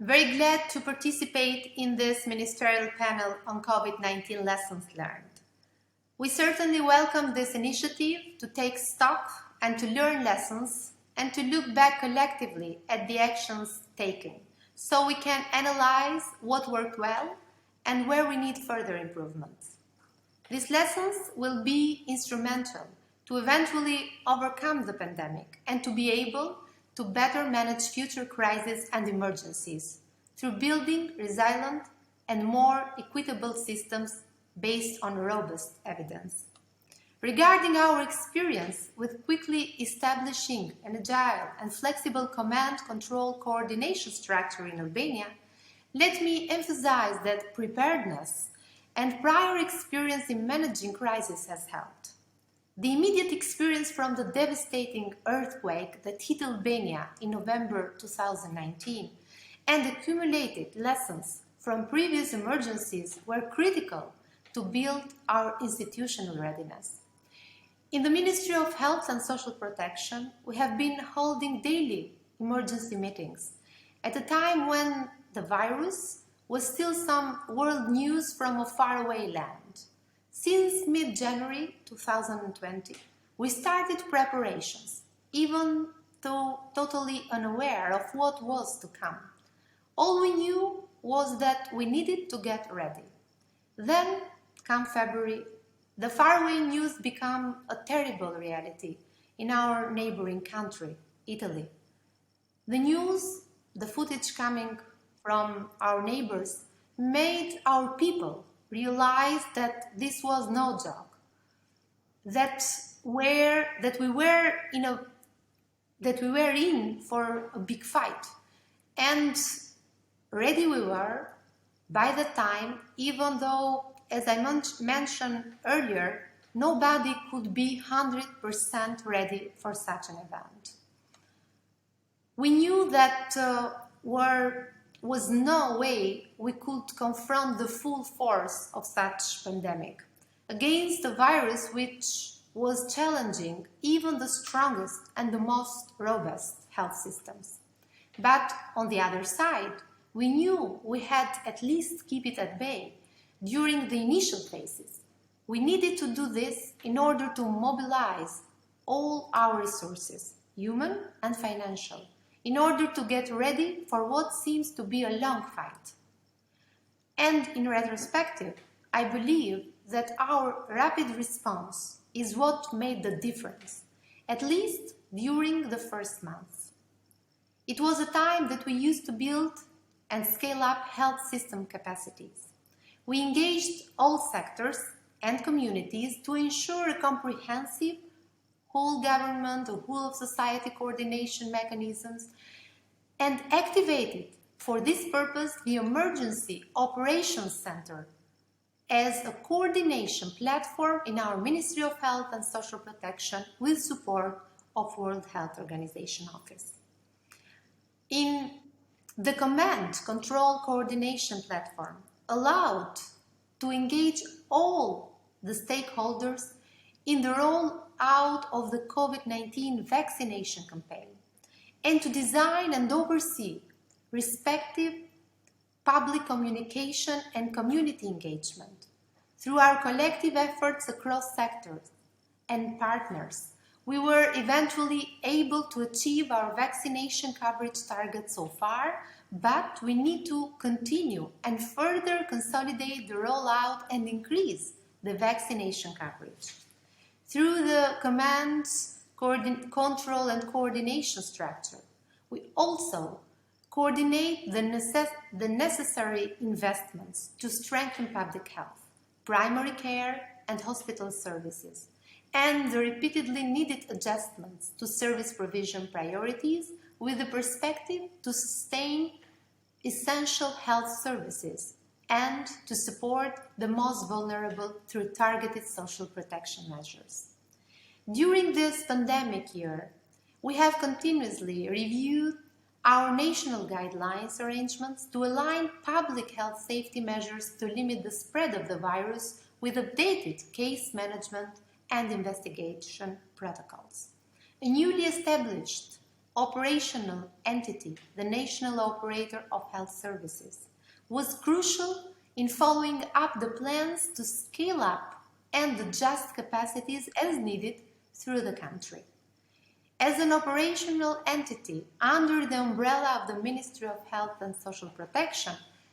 Very glad to participate in this ministerial panel on COVID-19 lessons learned. We certainly welcome this initiative to take stock and to learn lessons and to look back collectively at the actions taken so we can analyze what worked well and where we need further improvements. These lessons will be instrumental to eventually overcome the pandemic and to be able to better manage future crises and emergencies through building resilient and more equitable systems based on robust evidence. Regarding our experience with quickly establishing an agile and flexible command-control coordination structure in Albania, let me emphasize that preparedness and prior experience in managing crises has helped. The immediate experience from the devastating earthquake that hit Albania in November 2019 and accumulated lessons from previous emergencies were critical to build our institutional readiness. In the Ministry of Health and Social Protection, we have been holding daily emergency meetings at a time when the virus was still some world news from a faraway land. Since mid-January 2020, we started preparations, even though totally unaware of what was to come. All we knew was that we needed to get ready. Then, come February, the faraway news became a terrible reality in our neighboring country, Italy. The news, the footage coming from our neighbors, made our people realize that this was no joke, that we were in for a big fight, and ready we were by the time, even though, as I mentioned earlier, nobody could be 100% ready for such an event. We knew that was no way we could confront the full force of such pandemic against a virus which was challenging even the strongest and the most robust health systems. But on the other side, we knew we had at least keep it at bay during the initial phases. We needed to do this in order to mobilize all our resources, human and financial, in order to get ready for what seems to be a long fight. And in retrospective, I believe that our rapid response is what made the difference, at least during the first months. It was a time that we used to build and scale up health system capacities. We engaged all sectors and communities to ensure a comprehensive whole government or whole of society coordination mechanisms and activated for this purpose the Emergency Operations Center as a coordination platform in our Ministry of Health and Social Protection with support of World Health Organization office. In the Command Control Coordination Platform allowed to engage all the stakeholders in the rollout of the COVID-19 vaccination campaign and to design and oversee respective public communication and community engagement. Through our collective efforts across sectors and partners, we were eventually able to achieve our vaccination coverage target so far, but we need to continue and further consolidate the rollout and increase the vaccination coverage. Through the Command's control and coordination structure, we also coordinate the necessary investments to strengthen public health, primary care and hospital services, and the repeatedly needed adjustments to service provision priorities with the perspective to sustain essential health services and to support the most vulnerable through targeted social protection measures. During this pandemic year, we have continuously reviewed our national guidelines arrangements to align public health safety measures to limit the spread of the virus with updated case management and investigation protocols. A newly established operational entity, the national operator of health services, was crucial in following up the plans to scale up and adjust capacities as needed through the country. As an operational entity under the umbrella of the Ministry of Health and Social Protection,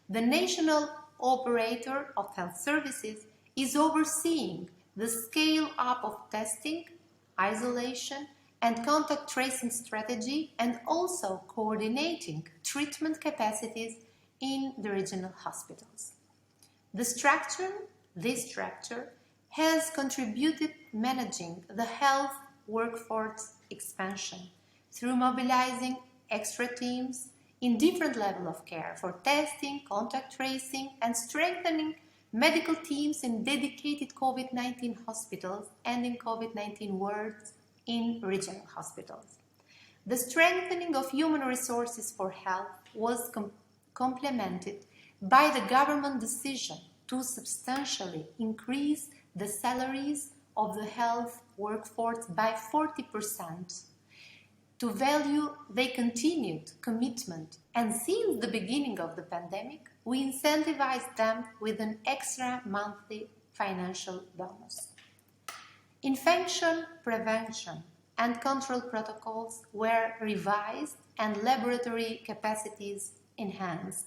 the national operator of health services is overseeing the scale-up of testing, isolation, and contact tracing strategy, and also coordinating treatment capacities in the regional hospitals. This structure has contributed managing the health workforce expansion through mobilizing extra teams in different levels of care for testing, contact tracing, and strengthening medical teams in dedicated COVID-19 hospitals and in COVID-19 wards in regional hospitals. The strengthening of human resources for health was complemented by the government decision to substantially increase the salaries of the health workforce by 40%, to value their continued commitment, and since the beginning of the pandemic, we incentivized them with an extra monthly financial bonus. Infection prevention and control protocols were revised and laboratory capacities enhanced,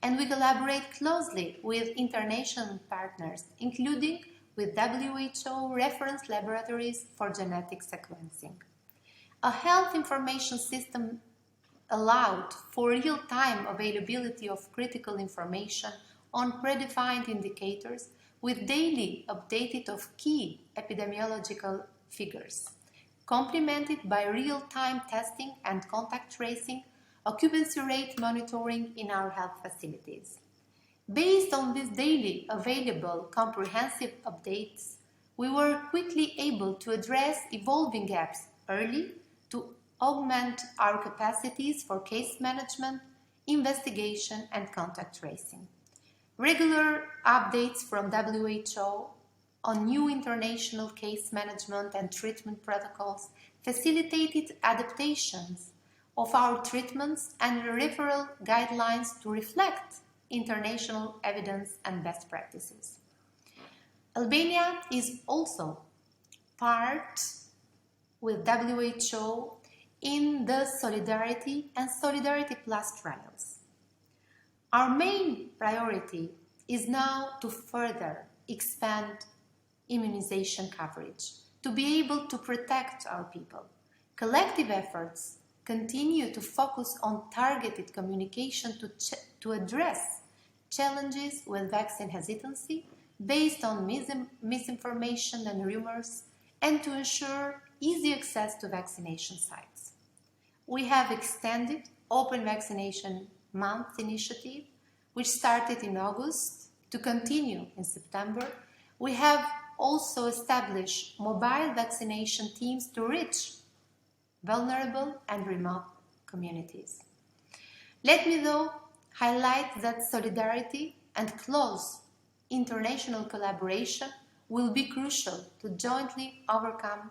and we collaborate closely with international partners, including with WHO reference laboratories for genetic sequencing. A health information system allowed for real-time availability of critical information on predefined indicators with daily updated of key epidemiological figures, complemented by real-time testing and contact tracing, occupancy rate monitoring in our health facilities. Based on these daily available comprehensive updates, we were quickly able to address evolving gaps early to augment our capacities for case management, investigation, and contact tracing. Regular updates from WHO on new international case management and treatment protocols facilitated adaptations of our treatments and referral guidelines to reflect international evidence and best practices. Albania is also part with WHO in the Solidarity and Solidarity Plus trials. Our main priority is now to further expand immunization coverage, to be able to protect our people. Collective efforts continue to focus on targeted communication to address challenges with vaccine hesitancy based on misinformation and rumors, and to ensure easy access to vaccination sites. We have extended Open Vaccination Month initiative, which started in August, to continue in September. We have also established mobile vaccination teams to reach vulnerable and remote communities. Let me, though, highlight that solidarity and close international collaboration will be crucial to jointly overcome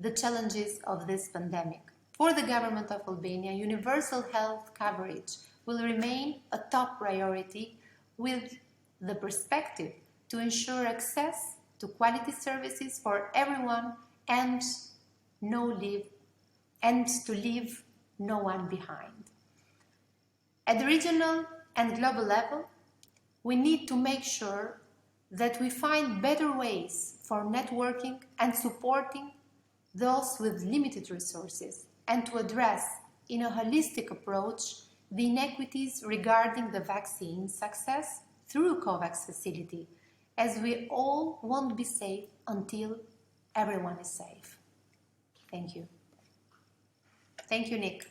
the challenges of this pandemic. For the government of Albania, universal health coverage will remain a top priority, with the perspective to ensure access to quality services for everyone and to leave no one behind. At the regional and global level, we need to make sure that we find better ways for networking and supporting those with limited resources, and to address in a holistic approach the inequities regarding the vaccine success through COVAX facility, as we all won't be safe until everyone is safe. Thank you. Thank you, Nick.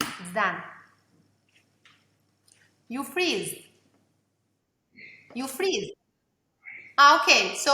It's done. You freeze. Okay, so